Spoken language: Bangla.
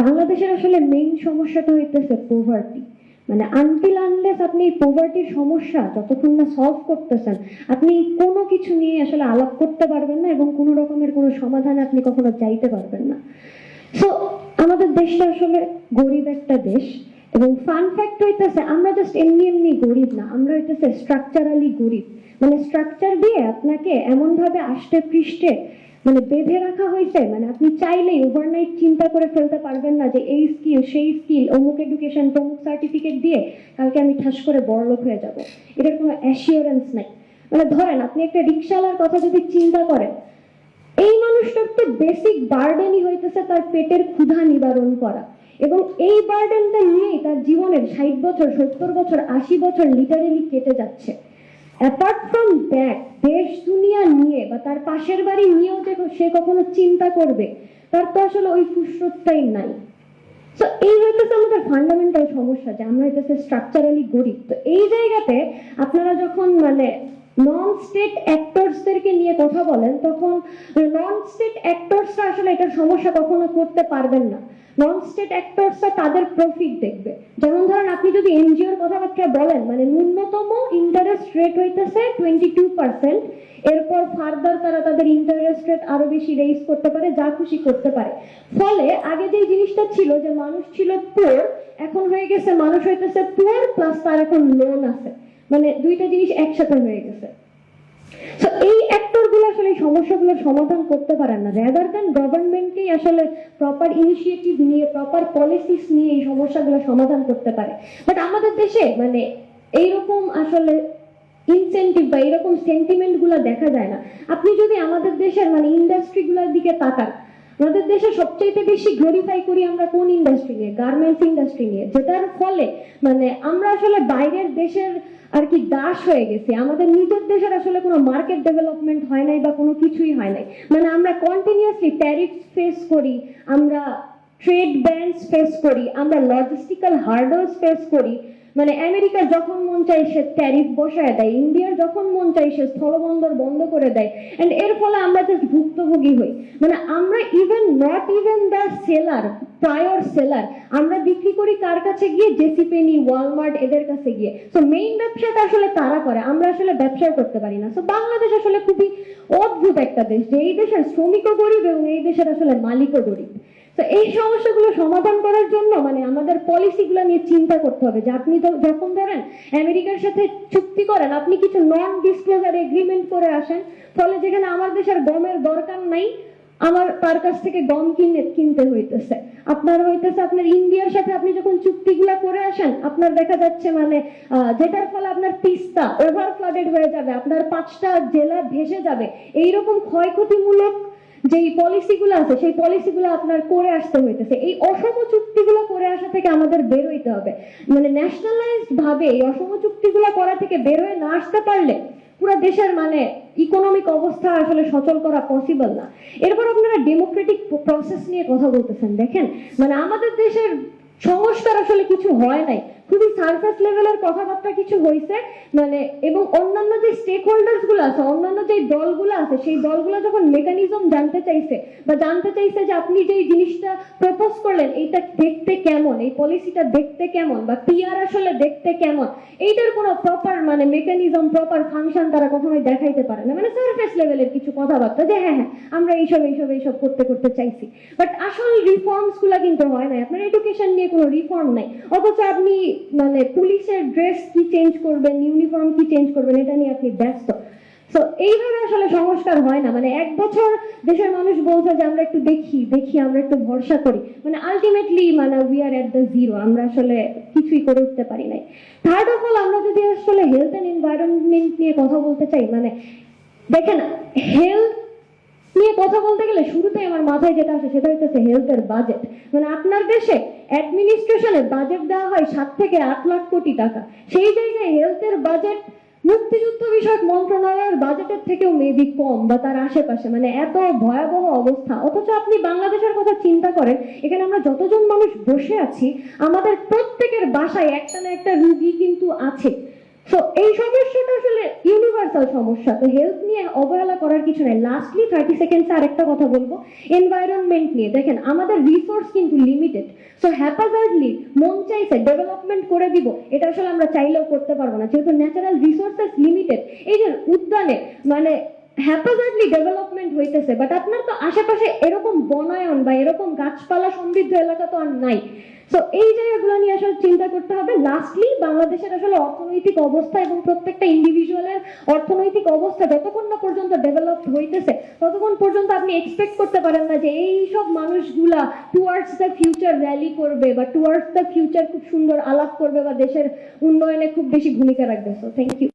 বাংলাদেশের আসলে মেইন সমস্যাটা হইতেছে পোভার্টি। মানে আনটিল আনলেস আপনি পোভার্টির সমস্যা যতক্ষণ না সলভ করতেছেন, আপনি কোনো কিছু নিয়ে আসলে আলাপ করতে পারবেন না এবং কোনো রকমের কোনো সমাধানে আপনি কখনো যাইতে পারবেন না। সো আমাদের দেশটা আসলে গরিব একটা দেশ, এবং ফান ফ্যাক্ট হইতেছে আমরা জাস্ট এমনি এমনি গরিব না, আমরা হইতেছে স্ট্রাকচারালি গরিব। মানে স্ট্রাকচার দিয়ে আপনাকে এমন ভাবে আষ্টে পৃষ্ঠে মানে বেঁধে রাখা হয়েছে, মানে আপনি চাইলেই ওভারনাইট চিন্তা করে ফেলতে পারবেন না যে এই স্কিল সেই স্কিল, অমুক এডুকেশন তমুক সার্টিফিকেট দিয়ে কালকে আমি ঠাস করে বড়লোক হয়ে যাব, এটার কোনো অ্যাসিওরেন্স নাই। মানে ধরেন আপনি একটা রিক্সাওয়ালার কথা যদি চিন্তা করেন, এই মানুষটার তো বেসিক বার্ডেনই হইতেছে তার পেটের ক্ষুধা নিবারণ করা, এবং এই বার্ডেনটা নিয়েই তার জীবনের 60 বছর 70 বছর 80 বছর লিটারেলি কেটে যাচ্ছে। অ্যাপার্ট ফ্রম দ্যাট, দেশ দুনিয়া নিয়ে বা তার পাশের বাড়ি নিয়েও যে সে কখনো চিন্তা করবে, তার তো আসলে ওই ফুসরতটাই নাই। তো এই হইতেছে আমাদের ফান্ডামেন্টাল সমস্যা, যে আমরা হইতেছে স্ট্রাকচারালি গরিব। তো এই জায়গাতে আপনারা যখন মানে নন স্টেট অ্যাক্টরসদেরকে নিয়ে কথা বলেন, তখন নন স্টেট অ্যাক্টরসরা আসলে এটার সমস্যা কখনো করতে পারবেন না। নন স্টেট অ্যাক্টরসরা তাদের প্রফিট দেখবে। যেমন ধরেন আপনি যদি এনজিওর কথাবার্তা বলেন, মানে ন্যূনতম ইন্টারেস্ট রেট হইতেছে 22%, এরপর ফার্দার তারা তাদের ইন্টারেস্ট রেট আরো বেশি রেইজ করতে পারে, যা খুশি করতে পারে। ফলে আগে যে জিনিসটা ছিল যে মানুষ ছিল পুয়ার, এখন হয়ে গেছে মানুষ হইতেছে পুয়ার প্লাস তার এখন লোন আছে, মানে দুইটা জিনিস একসাথে হয়ে গেছে। তো এই অ্যাক্টর গুলো আসলে এই সমস্যাগুলোর সমাধান করতে পারেন না, রেদার দ্যান গভর্নমেন্টকেই আসলে প্রপার ইনিশিয়েটিভ নিয়ে প্রপার পলিসিস নিয়ে এই সমস্যাগুলো সমাধান করতে পারে। বাট আমাদের দেশে মানে এইরকম আসলে ইনসেন্টিভ বা এরকম সেন্টিমেন্ট গুলো দেখা যায় না। আপনি যদি আমাদের দেশের মানে ইন্ডাস্ট্রি গুলোর দিকে তাকান, আমাদের দেশে সবচেয়ে বেশি গ্লোরিফাই করি আমরা কোন ইন্ডাস্ট্রি নিয়ে? গার্মেন্টস ইন্ডাস্ট্রি নিয়ে, যেটার ফলে মানে আমরা আসলে বাইরের দেশের আর কি দাস হয়ে গেছি। আমাদের নিজের দেশের আসলে কোনো মার্কেট ডেভেলপমেন্ট হয় নাই বা কোনো কিছুই হয় নাই। মানে আমরা কন্টিনিউয়াসলি ট্যারিফ ফেস করি, আমরা ট্রেড ব্যান্স ফেস করি, আমরা লজিস্টিক্যাল হার্ডলস ফেস করি। মানে আমেরিকা যখন মন চাই সে ট্যারিফ বসায় দেয়, ইন্ডিয়ার যখন মন চাই সে স্থলবন্দর বন্ধ করে দেয়, এন্ড এর ফলে আমরা জাস্ট ভুক্তভোগী হই। মানে আমরা not even the seller, prior seller, আমরা বিক্রি করি কার কাছে গিয়ে? জেসি পেনি, ওয়ালমার্ট, এদের কাছে গিয়ে। তো মেইন ব্যবসাটা আসলে তারা করে, আমরা আসলে ব্যবসাও করতে পারি না। তো বাংলাদেশ আসলে খুবই অদ্ভুত একটা দেশ, যে এই দেশের শ্রমিকও গরিব এবং এই দেশের আসলে মালিকও গরিব। তো এই সমস্যাগুলো সমাধান করার জন্য মানে আমাদের পলিসিগুলো নিয়ে চিন্তা করতে হবে, যে আপনি যখন ধরেন আমেরিকার সাথে চুক্তি করেন, আপনি কিছু নন ডিসক্লোজার এগ্রিমেন্ট করে আসেন, ফলে যেখানে আমার দেশের গমের দরকার নাই, আমার তার কাছ থেকে গম কিনতে হইতেছে। আপনার হইতেছে আপনার ইন্ডিয়ার সাথে আপনি যখন চুক্তিগুলা করে আসেন, আপনার দেখা যাচ্ছে মানে যেটার ফলে আপনার তিস্তা ওভার ফ্লাডেড হয়ে যাবে, আপনার 5টা জেলা ভেসে যাবে। এইরকম ক্ষয়ক্ষতিমূলক যেই পলিসিগুলো আছে সেই পলিসিগুলো আপনার করে আসতে হইতেছে। এই অসম চুক্তিগুলো করে আসা থেকে আমাদের বের হইতে হবে। মানে ন্যাশনালাইজড ভাবে এই অসম চুক্তিগুলো করা থেকে বের হয়ে না আসতে পারলে পুরো দেশের মানে ইকোনমিক অবস্থা আসলে সচল করা পসিবল না। এরপর আপনারা ডেমোক্রেটিক প্রসেস নিয়ে কথা বলতেছেন, দেখেন মানে আমাদের দেশের সংস্কার আসলে কিছু হয় নাই, খুবই সারফেস লেভেলের কথাবার্তা কিছু হয়েছে। মানে এবং অন্যান্য যে স্টেক হোল্ডার্স গুলো আছে, অন্যান্য যে দলগুলো আছে, সেই দলগুলো যখন মেকানিজম জানতে চাইছে বা জানতে চাইছে যে আপনি যে জিনিসটা প্রপোজ করলেন এইটা দেখতে কেমন, এই পলিসিটা দেখতে কেমন, বা পিআর আসলে দেখতে কেমন, এইটার কোনো প্রপার মানে মেকানিজম, প্রপার ফাংশন তারা কখনোই দেখাইতে পারে না। মানে সারফেস লেভেলের কিছু কথাবার্তা, যে হ্যাঁ হ্যাঁ আমরা এইসব করতে চাইছি, বাট আসল রিফর্মস গুলা কিন্তু হয় না। আপনার এডুকেশন নিয়ে কোনো রিফর্ম নাই, অথচ আপনি মানে পুলিশের ড্রেস কি চেঞ্জ করবেন, ইউনিফর্ম কি চেঞ্জ করবেন, এটা নিয়ে আপনি ব্যস্ত। তো এইভাবে আসলে সংস্কার হয় না। মানে 1 বছর দেশের মানুষ বলছে যে আমরা একটু দেখি আমরা একটু ভরসা করি, মানে আলটিমেটলি মানে we are at the zero, আমরা আসলে কিছুই করে উঠতে পারি নাই। থার্ড অফ অল, আমরা যদি আসলে হেলথ এন্ড এনভায়রনমেন্ট নিয়ে কথা বলতে চাই, মানে দেখেন হেলথ নিয়ে কথা বলতে গেলে শুরুতেই আমার মাথায় যেটা আসে সেটা হচ্ছে হেলথের বাজেট। মানে আপনার দেশে অ্যাডমিনিস্ট্রেশনের বাজেট দেওয়া হয় 7 থেকে 8 লাখ কোটি টাকা, সেই জায়গায় হেলথের বাজেট মুক্তিযুদ্ধ বিষয়ক মন্ত্রণালয়ের বাজেটের থেকেও মেবি কম বা তার আশেপাশে। মানে এত ভয়াবহ অবস্থা। অথচ আপনি বাংলাদেশের কথা চিন্তা করেন, এখানে আমরা যতজন মানুষ বসে আছি, আমাদের প্রত্যেকের বাসায় একটা না একটা রুগী কিন্তু আছে। সো এই সমস্যাটা আসলে ইউনিভার্সাল সমস্যা, তো হেলথ নিয়ে অবহেলা করার কিছু নাই। লাস্টলি 30 সেকেন্ডসে আরেকটা কথা বলবো, এনভায়রনমেন্ট নিয়ে। দেখেন আমাদের রিসোর্স কিন্তু লিমিটেড, সো হ্যাপাজার্ডলি মন চাইছে ডেভেলপমেন্ট করে দিব, এটা আসলে আমরা চাইলেও করতে পারবো না, যেহেতু ন্যাচারাল রিসোর্সেস লিমিটেড। এই যে উদ্যানে মানে হ্যাপাজার্ডলি ডেভেলপমেন্ট হইতেছে, বাট আপনার তো আশেপাশে এরকম বনায়ন বা এরকম গাছপালা সমৃদ্ধ এলাকা তো আর নাই। সো এই জায়গাগুলো নিয়ে আসলে চিন্তা করতে হবে। লাস্টলি বাংলাদেশের আসলে অর্থনৈতিক অবস্থা এবং প্রত্যেকটা ইন্ডিভিজুয়ালের অর্থনৈতিক অবস্থা যতক্ষণ না পর্যন্ত ডেভেলপ হইতেছে, ততক্ষণ পর্যন্ত আপনি এক্সপেক্ট করতে পারেন না যে এই সব মানুষগুলা টুয়ার্ডস দ্য ফিউচার র্যালি করবে বা টুয়ার্ডস দ্য ফিউচার খুব সুন্দর আলাপ করবে বা দেশের উন্নয়নে খুব বেশি ভূমিকা রাখবে। So thank you.